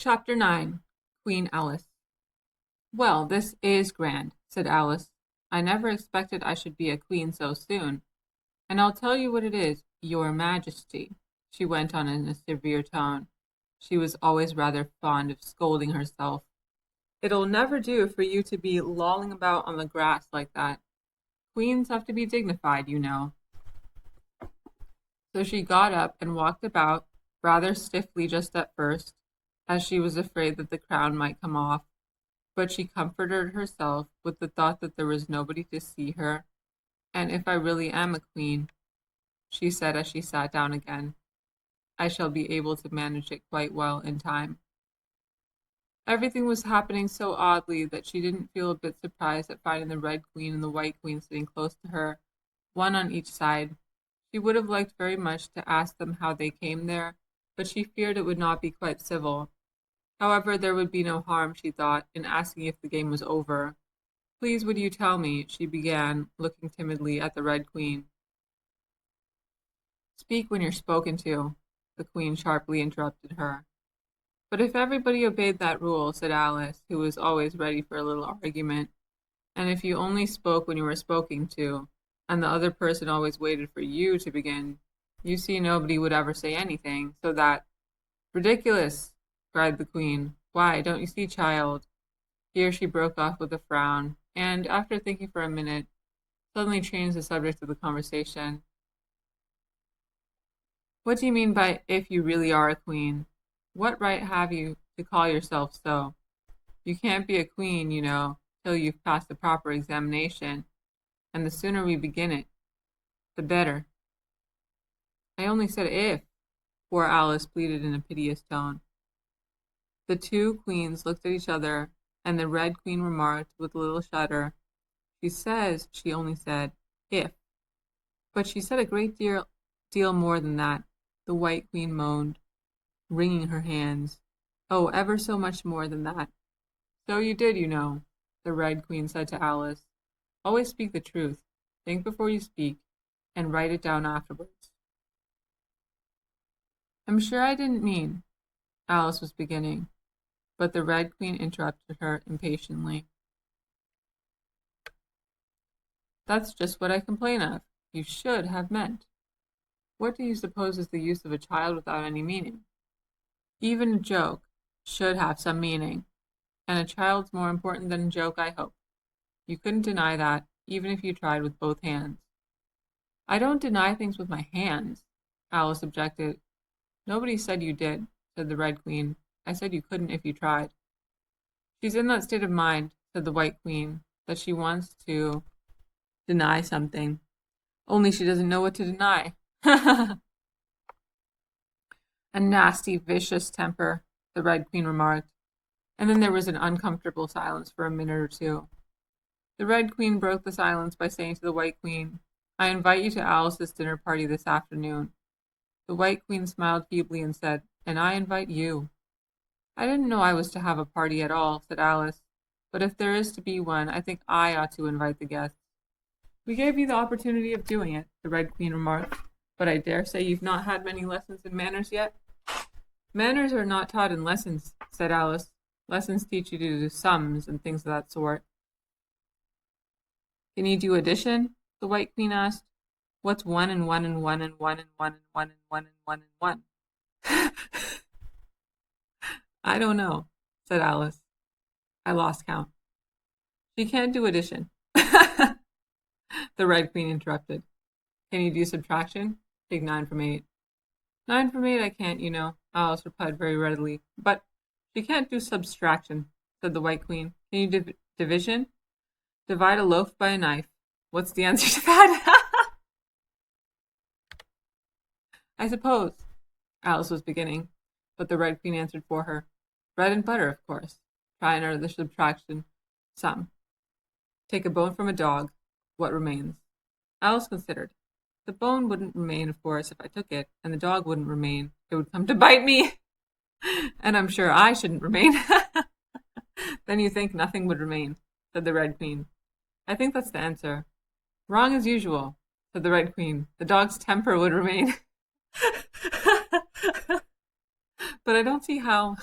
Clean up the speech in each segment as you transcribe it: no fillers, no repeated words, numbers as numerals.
Chapter 9. Queen Alice. "Well, this is grand," said Alice. "I never expected I should be a queen so soon. And I'll tell you what it is, your Majesty," she went on in a severe tone. She was always rather fond of scolding herself. "It'll never do for you to be lolling about on the grass like that. Queens have to be dignified, you know." So she got up and walked about, rather stiffly just at first, as she was afraid that the crown might come off. But she comforted herself with the thought that there was nobody to see her. "And if I really am a queen," she said as she sat down again, "I shall be able to manage it quite well in time." Everything was happening so oddly that she didn't feel a bit surprised at finding the Red Queen and the White Queen sitting close to her, one on each side. She would have liked very much to ask them how they came there, but she feared it would not be quite civil. However, there would be no harm, she thought, in asking if the game was over. "Please would you tell me," she began, looking timidly at the Red Queen. "Speak when you're spoken to," the Queen sharply interrupted her. "But if everybody obeyed that rule," said Alice, who was always ready for a little argument, "and if you only spoke when you were spoken to, and the other person always waited for you to begin, you see nobody would ever say anything, so that—" "Ridiculous!" cried the Queen. "Why, don't you see, child—" Here she broke off with a frown, and, after thinking for a minute, suddenly changed the subject of the conversation. "What do you mean by 'if you really are a queen'? What right have you to call yourself so? You can't be a queen, you know, till you've passed the proper examination, and the sooner we begin it, the better." "I only said if," poor Alice pleaded in a piteous tone. The two queens looked at each other, and the Red Queen remarked, with a little shudder, "She says she only said 'if.'" "But she said a great deal more than that," the White Queen moaned, wringing her hands. "Oh, ever so much more than that." "So you did, you know," the Red Queen said to Alice. "Always speak the truth. Think before you speak, and write it down afterwards." "I'm sure I didn't mean—" Alice was beginning, but the Red Queen interrupted her impatiently. "That's just what I complain of. You should have meant. What do you suppose is the use of a child without any meaning? Even a joke should have some meaning, and a child's more important than a joke, I hope. You couldn't deny that, even if you tried with both hands." "I don't deny things with my hands," Alice objected. "Nobody said you did," said the Red Queen. "I said you couldn't if you tried." "She's in that state of mind," said the White Queen, "that she wants to deny something. Only she doesn't know what to deny." "A nasty, vicious temper," the Red Queen remarked, and then there was an uncomfortable silence for a minute or two. The Red Queen broke the silence by saying to the White Queen, "I invite you to Alice's dinner party this afternoon." The White Queen smiled feebly and said, "And I invite you." "I didn't know I was to have a party at all," said Alice, "but if there is to be one, I think I ought to invite the guests." "We gave you the opportunity of doing it," the Red Queen remarked, "but I dare say you've not had many lessons in manners yet." "Manners are not taught in lessons," said Alice. "Lessons teach you to do sums and things of that sort." "Can you do addition?" the White Queen asked. "What's one and one and one and one and one and one and one and one and one?" "I don't know," said Alice. "I lost count." "She can't do addition," the Red Queen interrupted. "Can you do subtraction? Take 9 from 8. 9 from 8 I can't, you know," Alice replied very readily. "But she can't do subtraction," said the White Queen. "Can you do division? Divide a loaf by a knife. What's the answer to that?" "I suppose—" Alice was beginning, but the Red Queen answered for her. "Bread and butter, of course. Try another subtraction sum. Take a bone from a dog. What remains?" Alice considered. "The bone wouldn't remain, of course, if I took it, and the dog wouldn't remain. It would come to bite me, and I'm sure I shouldn't remain." "Then you think nothing would remain," said the Red Queen. "I think that's the answer." "Wrong as usual," said the Red Queen. "The dog's temper would remain." "But I don't see how—"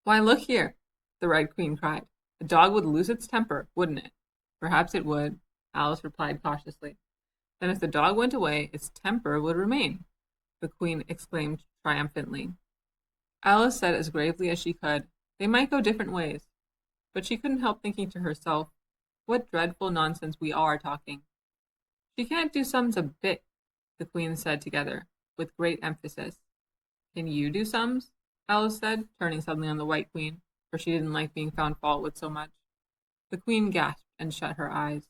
Why, look here, the Red Queen cried. A dog would lose its temper, wouldn't it? Perhaps it would, Alice replied cautiously. Then if the dog went away, its temper would remain, the Queen exclaimed triumphantly. Alice said as gravely as she could, they might go different ways. But she couldn't help thinking to herself, what dreadful nonsense we are talking. She can't do sums a bit, the Queen said together, with great emphasis. Can you do sums? Alice said, turning suddenly on the White Queen, for she didn't like being found fault with so much. The Queen gasped and shut her eyes.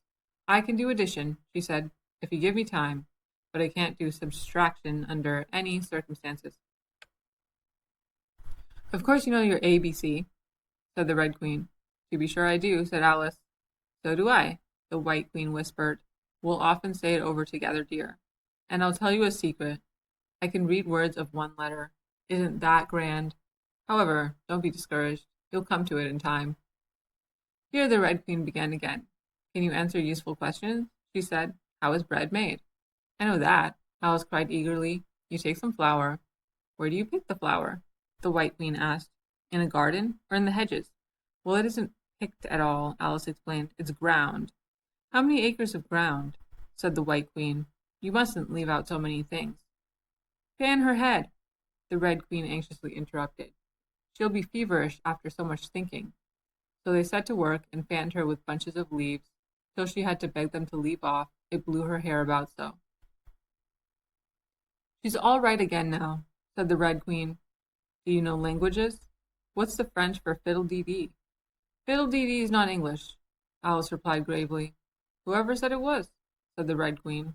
I can do addition, she said, if you give me time, but I can't do subtraction under any circumstances. Of course you know your ABC, said the Red Queen. To be sure I do, said Alice. So do I, the White Queen whispered. We'll often say it over together, dear. And I'll tell you a secret. I can read words of one letter. Isn't that grand? However, don't be discouraged. You'll come to it in time. Here the Red Queen began again. Can you answer useful questions? She said. How is bread made? I know that, Alice cried eagerly. You take some flour. Where do you pick the flour? The White Queen asked. In a garden or in the hedges? Well, it isn't picked at all, Alice explained. It's ground. How many acres of ground? Said the White Queen. You mustn't leave out so many things. Fan her head, the Red Queen anxiously interrupted. She'll be feverish after so much thinking. So they set to work and fanned her with bunches of leaves, till she had to beg them to leave off. It blew her hair about so. She's all right again now, said the Red Queen. Do you know languages? What's the French for fiddle-dee-dee? Fiddle-dee-dee is not English, Alice replied gravely. Whoever said it was, said the Red Queen.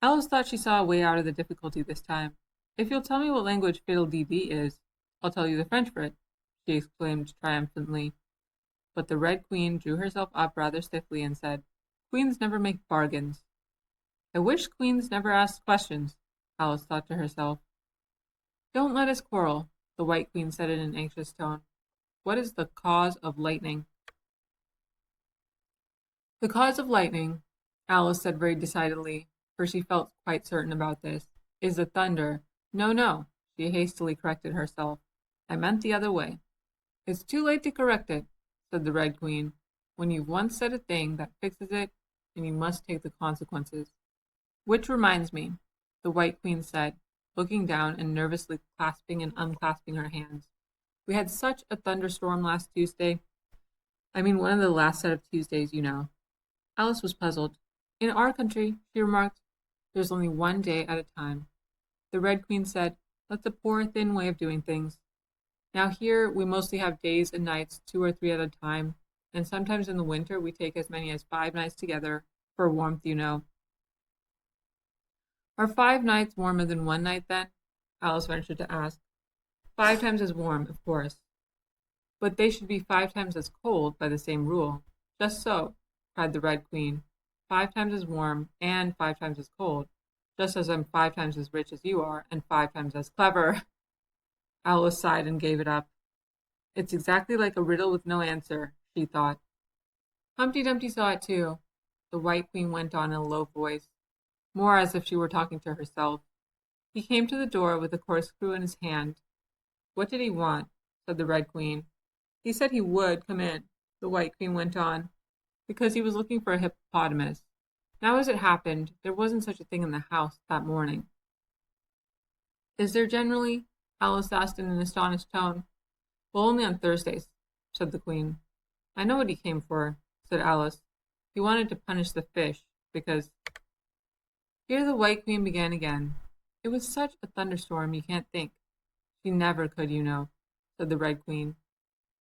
Alice thought she saw a way out of the difficulty this time. If you'll tell me what language fiddle-dee-dee is, I'll tell you the French for it, she exclaimed triumphantly. But the Red Queen drew herself up rather stiffly and said, Queens never make bargains. I wish queens never asked questions, Alice thought to herself. Don't let us quarrel, the White Queen said in an anxious tone. What is the cause of lightning? The cause of lightning, Alice said very decidedly, for she felt quite certain about this, is the thunder. No, she hastily corrected herself. I meant the other way. It's too late to correct it, said the Red Queen. When you've once said a thing, that fixes it, and you must take the consequences. Which reminds me, the White Queen said, looking down and nervously clasping and unclasping her hands. We had such a thunderstorm last Tuesday. I mean, one of the last set of Tuesdays, you know. Alice was puzzled. In our country, she remarked, there's only one day at a time. The Red Queen said, that's a poor, thin way of doing things. Now here we mostly have days and nights, 2 or 3 at a time, and sometimes in the winter we take as many as 5 nights together, for warmth, you know. Are 5 nights warmer than 1 night, then? Alice ventured to ask. 5 times as warm, of course. But they should be 5 times as cold by the same rule. Just so, cried the Red Queen. 5 times as warm and 5 times as cold, just as I'm 5 times as rich as you are and 5 times as clever. Alice sighed and gave it up. It's exactly like a riddle with no answer, she thought. Humpty Dumpty saw it too, the White Queen went on in a low voice, more as if she were talking to herself. He came to the door with a corkscrew in his hand. What did he want? Said the Red Queen. He said he would come in, the White Queen went on, because he was looking for a hippopotamus. Now as it happened, there wasn't such a thing in the house that morning. Is there generally? Alice asked in an astonished tone. Well, only on Thursdays, said the Queen. I know what he came for, said Alice. He wanted to punish the fish, because... Here the White Queen began again. It was such a thunderstorm you can't think. She never could, you know, said the Red Queen.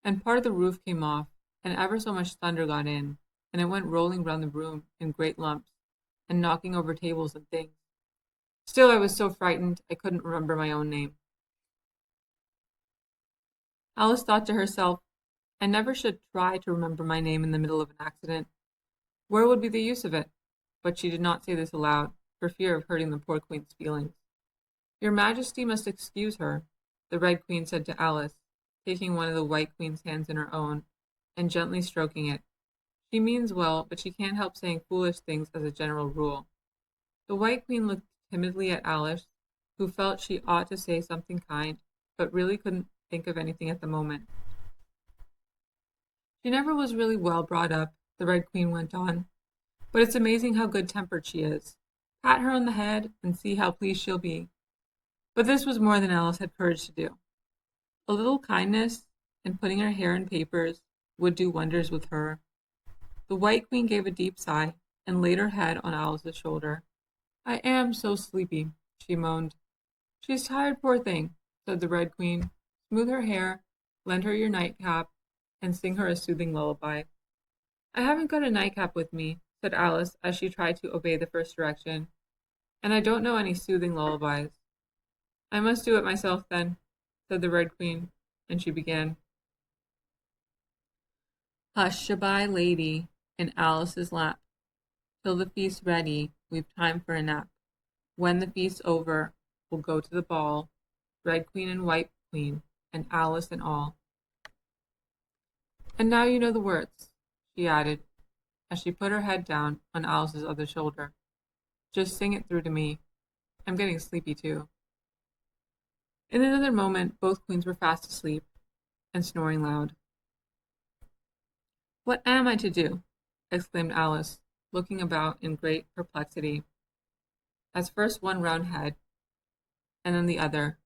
And part of the roof came off, and ever so much thunder got in, and it went rolling round the room in great lumps, and knocking over tables and things. Still, I was so frightened I couldn't remember my own name. Alice thought to herself, I never should try to remember my name in the middle of an accident. Where would be the use of it? But she did not say this aloud, for fear of hurting the poor Queen's feelings. Your Majesty must excuse her, the Red Queen said to Alice, taking one of the White Queen's hands in her own, and gently stroking it. She means well, but she can't help saying foolish things as a general rule. The White Queen looked timidly at Alice, who felt she ought to say something kind, but really couldn't think of anything at the moment. She never was really well brought up, the Red Queen went on, but it's amazing how good-tempered she is. Pat her on the head and see how pleased she'll be. But this was more than Alice had courage to do. A little kindness and putting her hair in papers would do wonders with her. The White Queen gave a deep sigh and laid her head on Alice's shoulder. I am so sleepy, she moaned. She's tired, poor thing, said the Red Queen. Smooth her hair, lend her your nightcap, and sing her a soothing lullaby. I haven't got a nightcap with me, said Alice as she tried to obey the first direction, and I don't know any soothing lullabies. I must do it myself then, said the Red Queen, and she began. Hush-a-bye, lady, in Alice's lap. Till the feast's ready, we've time for a nap. When the feast's over, we'll go to the ball, Red Queen and White Queen, and Alice and all. And now you know the words, she added, as she put her head down on Alice's other shoulder. Just sing it through to me. I'm getting sleepy too. In another moment, both queens were fast asleep and snoring loud. What am I to do? Exclaimed Alice, looking about in great perplexity, as first one round head, and then the other,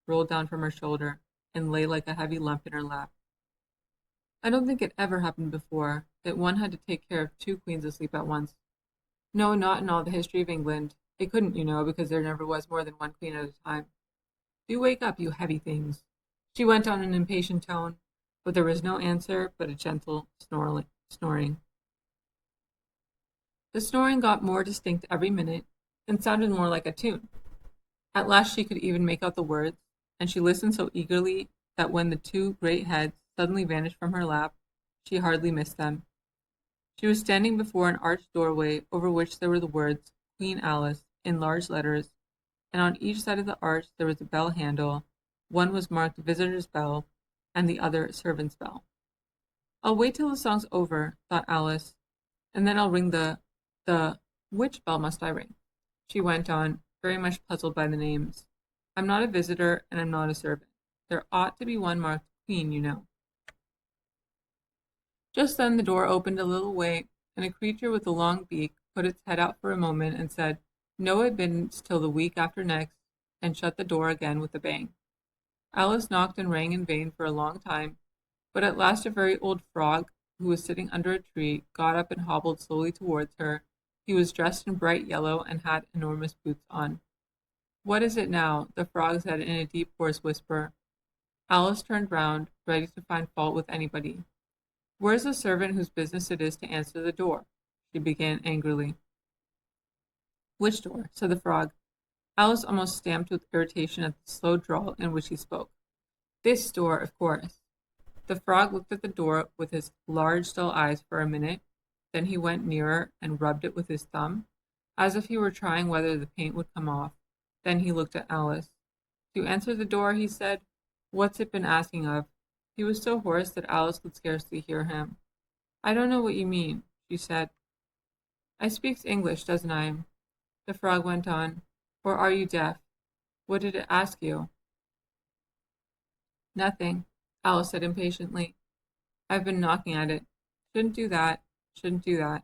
rolled down from her shoulder and lay like a heavy lump in her lap. I don't think it ever happened before that one had to take care of two queens asleep at once. No, not in all the history of England. It couldn't, you know, because there never was more than one queen at a time. Do wake up, you heavy things, she went on in an impatient tone, but there was no answer but a gentle snoring. The snoring got more distinct every minute and sounded more like a tune. At last she could even make out the words, and she listened so eagerly that when the two great heads suddenly vanished from her lap, she hardly missed them. She was standing before an arched doorway over which there were the words Queen Alice in large letters, and on each side of the arch there was a bell handle. One was marked Visitor's Bell, and the other Servant's Bell. I'll wait till the song's over, thought Alice, and then I'll ring the which bell must I ring? She went on, very much puzzled by the names. I'm not a visitor, and I'm not a servant. There ought to be one marked Queen, you know. Just then the door opened a little way, and a creature with a long beak put its head out for a moment and said, No admittance till the week after next, and shut the door again with a bang. Alice knocked and rang in vain for a long time, but at last a very old frog, who was sitting under a tree, got up and hobbled slowly towards her. He was dressed in bright yellow and had enormous boots on. What is it now? The frog said in a deep, hoarse whisper. Alice turned round, ready to find fault with anybody. Where's the servant whose business it is to answer the door? She began angrily. Which door? Said the frog. Alice almost stamped with irritation at the slow drawl in which he spoke. This door, of course. The frog looked at the door with his large, dull eyes for a minute. Then he went nearer and rubbed it with his thumb, as if he were trying whether the paint would come off. Then he looked at Alice. To answer the door, he said, What's it been asking of? He was so hoarse that Alice could scarcely hear him. I don't know what you mean, she said. I speaks English, doesn't I? The frog went on. Or are you deaf? What did it ask you? Nothing, Alice said impatiently. I've been knocking at it. Shouldn't do that. Shouldn't do that.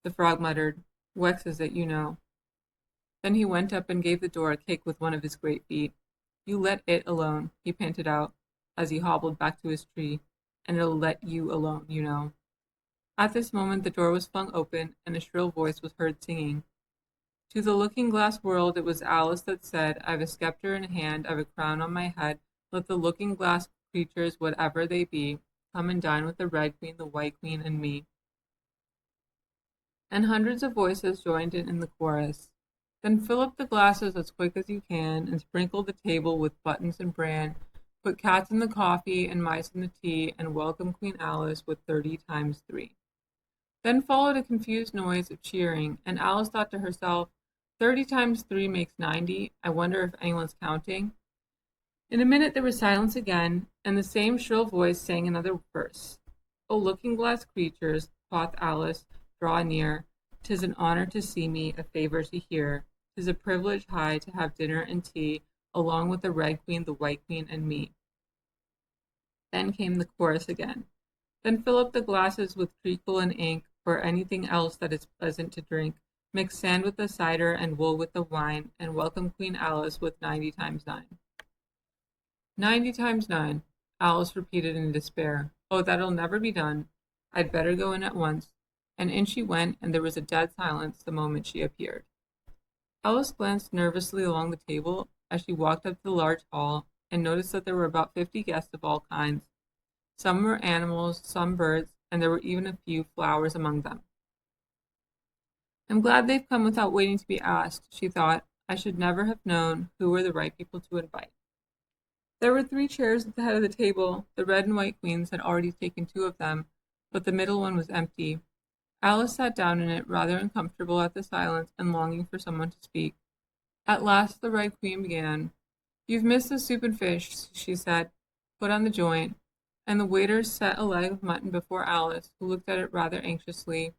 The frog muttered. Wexes it, you know. Then he went up and gave the door a kick with one of his great feet. You let it alone, he panted out, as he hobbled back to his tree, and it'll let you alone, you know. At this moment the door was flung open, and a shrill voice was heard singing. To the looking-glass world it was Alice that said, I've a sceptre in hand, I've a crown on my head, let the looking-glass creatures, whatever they be, come and dine with the Red Queen, the White Queen, and me. And hundreds of voices joined in the chorus. Then fill up the glasses as quick as you can, and sprinkle the table with buttons and bran. Put cats in the coffee and mice in the tea, and welcome Queen Alice with 30 times 3. Then followed a confused noise of cheering, and Alice thought to herself, 30 times 3 makes 90. I wonder if anyone's counting. In a minute there was silence again, and the same shrill voice sang another verse. O looking-glass creatures, quoth Alice, draw near. 'Tis an honor to see me, a favor to hear. 'Tis a privilege high to have dinner and tea, along with the Red Queen, the White Queen, and me. Then came the chorus again. Then fill up the glasses with treacle and ink, or anything else that is pleasant to drink. Mix sand with the cider and wool with the wine, and welcome Queen Alice with 90 times 9. 90 times 9, Alice repeated in despair. Oh, that'll never be done. I'd better go in at once. And in she went, and there was a dead silence the moment she appeared. Alice glanced nervously along the table as she walked up to the large hall, and noticed that there were about 50 guests of all kinds. Some were animals, some birds, and there were even a few flowers among them. I'm glad they've come without waiting to be asked, she thought. I should never have known who were the right people to invite. There were 3 chairs at the head of the table. The red and white queens had already taken 2 of them, but the middle one was empty. Alice sat down in it, rather uncomfortable at the silence and longing for someone to speak. At last the Red Queen began. You've missed the soup and fish, she said. Put on the joint. And the waiter set a leg of mutton before Alice, who looked at it rather anxiously,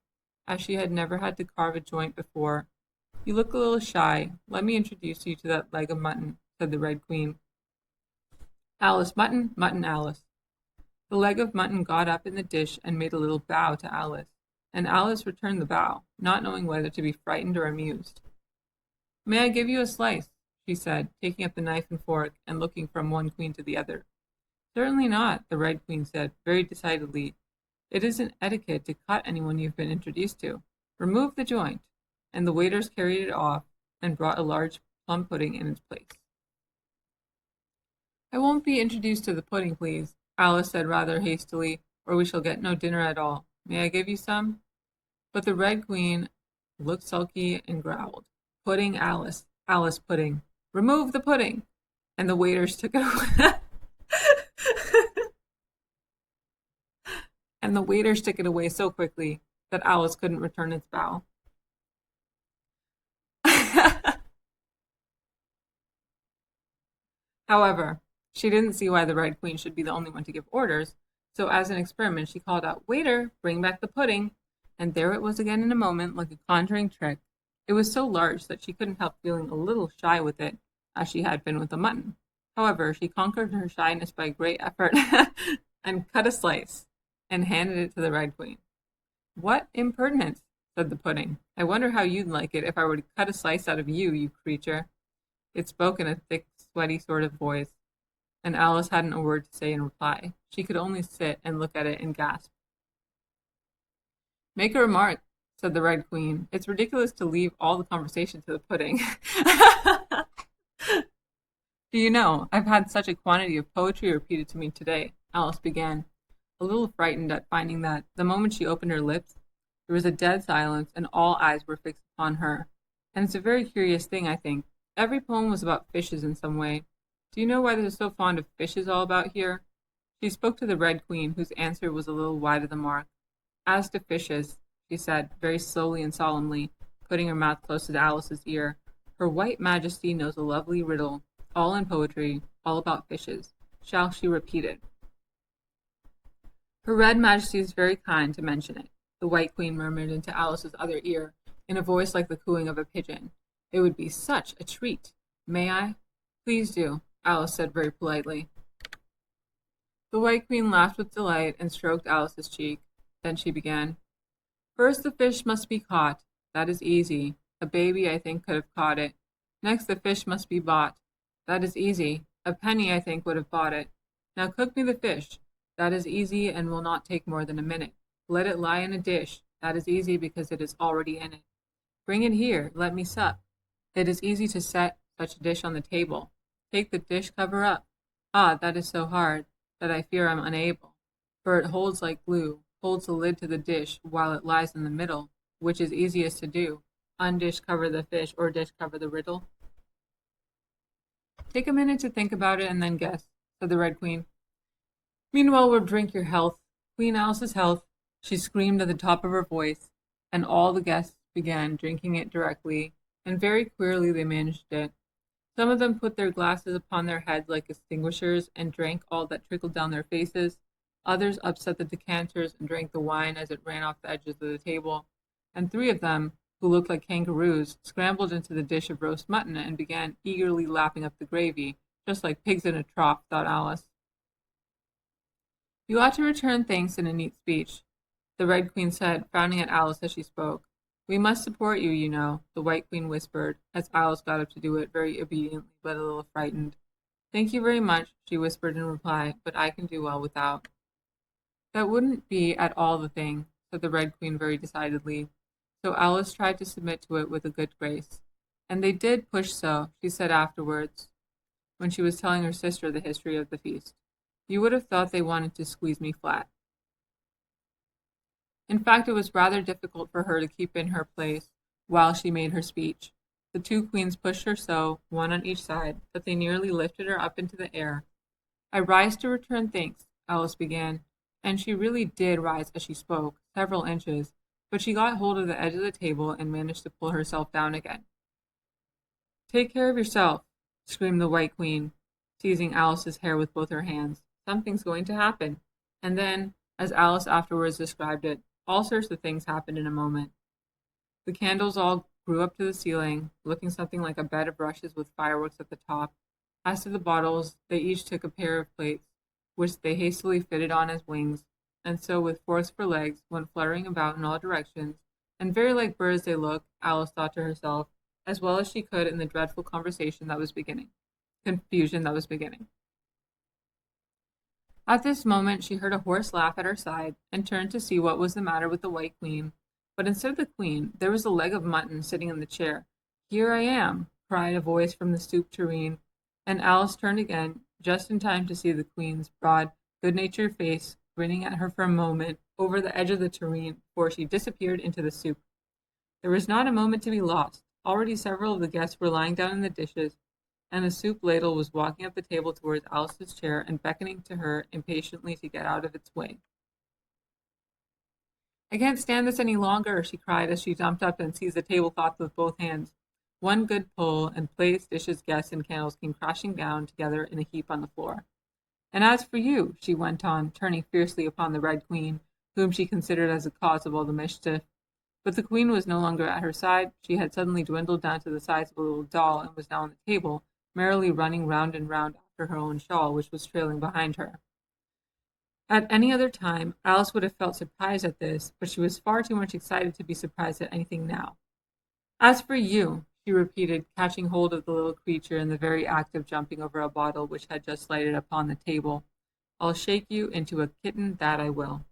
as she had never had to carve a joint before. You look a little shy. Let me introduce you to that leg of mutton, said the Red Queen. Alice Mutton, Mutton Alice. The leg of mutton got up in the dish and made a little bow to Alice, and Alice returned the bow, not knowing whether to be frightened or amused. May I give you a slice? She said, taking up the knife and fork and looking from one queen to the other. Certainly not, the Red Queen said, very decidedly. It isn't etiquette to cut anyone you've been introduced to. Remove the joint. And the waiters carried it off and brought a large plum pudding in its place. I won't be introduced to the pudding, please, Alice said rather hastily, or we shall get no dinner at all. May I give you some? But the Red Queen looked sulky and growled. Pudding, Alice. Alice pudding. Remove the pudding. And the waiters took it away. And the waiters took it away so quickly that Alice couldn't return its bow. However, she didn't see why the Red Queen should be the only one to give orders, so as an experiment she called out, Waiter, bring back the pudding, and there it was again in a moment, like a conjuring trick. It was so large that she couldn't help feeling a little shy with it, as she had been with the mutton. However, she conquered her shyness by great effort and cut a slice and handed it to the Red Queen. What impertinence, said the pudding. I wonder how you'd like it if I were to cut a slice out of you, you creature. It spoke in a thick, sweaty sort of voice, and Alice hadn't a word to say in reply. She could only sit and look at it and gasp. Make a remark, said the Red Queen. It's ridiculous to leave all the conversation to the pudding. Do you know, I've had such a quantity of poetry repeated to me today, Alice began, a little frightened at finding that, the moment she opened her lips, there was a dead silence and all eyes were fixed upon her. And it's a very curious thing, I think. Every poem was about fishes in some way. Do you know why they're so fond of fishes all about here? She spoke to the Red Queen, whose answer was a little wide of the mark. As to fishes, she said, very slowly and solemnly, putting her mouth close to Alice's ear, Her White Majesty knows a lovely riddle, all in poetry, all about fishes. Shall she repeat it? Her Red Majesty is very kind to mention it, the White Queen murmured into Alice's other ear, in a voice like the cooing of a pigeon. It would be such a treat. May I? Please do, Alice said very politely. The White Queen laughed with delight and stroked Alice's cheek. Then she began. First the fish must be caught. That is easy. A baby, I think, could have caught it. Next the fish must be bought. That is easy. A penny, I think, would have bought it. Now cook me the fish. That is easy and will not take more than a minute. Let it lie in a dish. That is easy because it is already in it. Bring it here. Let me sup. It is easy to set such a dish on the table. Take the dish cover up. Ah, that is so hard that I fear I'm unable, for it holds like glue, holds the lid to the dish while it lies in the middle, which is easiest to do. Undish cover the fish or dish cover the riddle. Take a minute to think about it and then guess, said the Red Queen. Meanwhile, we'll drink your health, Queen Alice's health, she screamed at the top of her voice, and all the guests began drinking it directly, and very queerly they managed it. Some of them put their glasses upon their heads like extinguishers and drank all that trickled down their faces. Others upset the decanters and drank the wine as it ran off the edges of the table. And 3 of them, who looked like kangaroos, scrambled into the dish of roast mutton and began eagerly lapping up the gravy, just like pigs in a trough, thought Alice. You ought to return thanks in a neat speech, the Red Queen said, frowning at Alice as she spoke. We must support you, you know, the White Queen whispered, as Alice got up to do it, very obediently but a little frightened. Thank you very much, she whispered in reply, but I can do well without. That wouldn't be at all the thing, said the Red Queen very decidedly, so Alice tried to submit to it with a good grace. And they did push so, she said afterwards, when she was telling her sister the history of the feast. You would have thought they wanted to squeeze me flat. In fact, it was rather difficult for her to keep in her place while she made her speech. The two queens pushed her so, one on each side, that they nearly lifted her up into the air. I rise to return thanks, Alice began, and she really did rise as she spoke, several inches, but she got hold of the edge of the table and managed to pull herself down again. Take care of yourself, screamed the White Queen, seizing Alice's hair with both her hands. Something's going to happen. And then, as Alice afterwards described it, all sorts of things happened in a moment. The candles all grew up to the ceiling, looking something like a bed of rushes with fireworks at the top. As to the bottles, they each took a pair of plates, which they hastily fitted on as wings, and so with forks for legs went fluttering about in all directions, and very like birds they looked, Alice thought to herself, as well as she could in the dreadful confusion that was beginning. At this moment she heard a hoarse laugh at her side, and turned to see what was the matter with the White Queen. But instead of the Queen, there was a leg of mutton sitting in the chair. Here I am, cried a voice from the stooped tureen, and Alice turned again, just in time to see the Queen's broad, good-natured face grinning at her for a moment over the edge of the tureen before she disappeared into the soup. There was not a moment to be lost. Already several of the guests were lying down in the dishes, and the soup ladle was walking up the table towards Alice's chair and beckoning to her impatiently to get out of its way. I can't stand this any longer, she cried as she jumped up and seized the tablecloth with both hands. One good pull, and plates, dishes, guests, and candles came crashing down together in a heap on the floor. And as for you, she went on, turning fiercely upon the Red Queen, whom she considered as the cause of all the mischief. But the Queen was no longer at her side. She had suddenly dwindled down to the size of a little doll, and was now on the table, merrily running round and round after her own shawl, which was trailing behind her. At any other time, Alice would have felt surprised at this, but she was far too much excited to be surprised at anything now. As for you, she repeated, catching hold of the little creature in the very act of jumping over a bottle which had just lighted upon the table, I'll shake you into a kitten, that I will.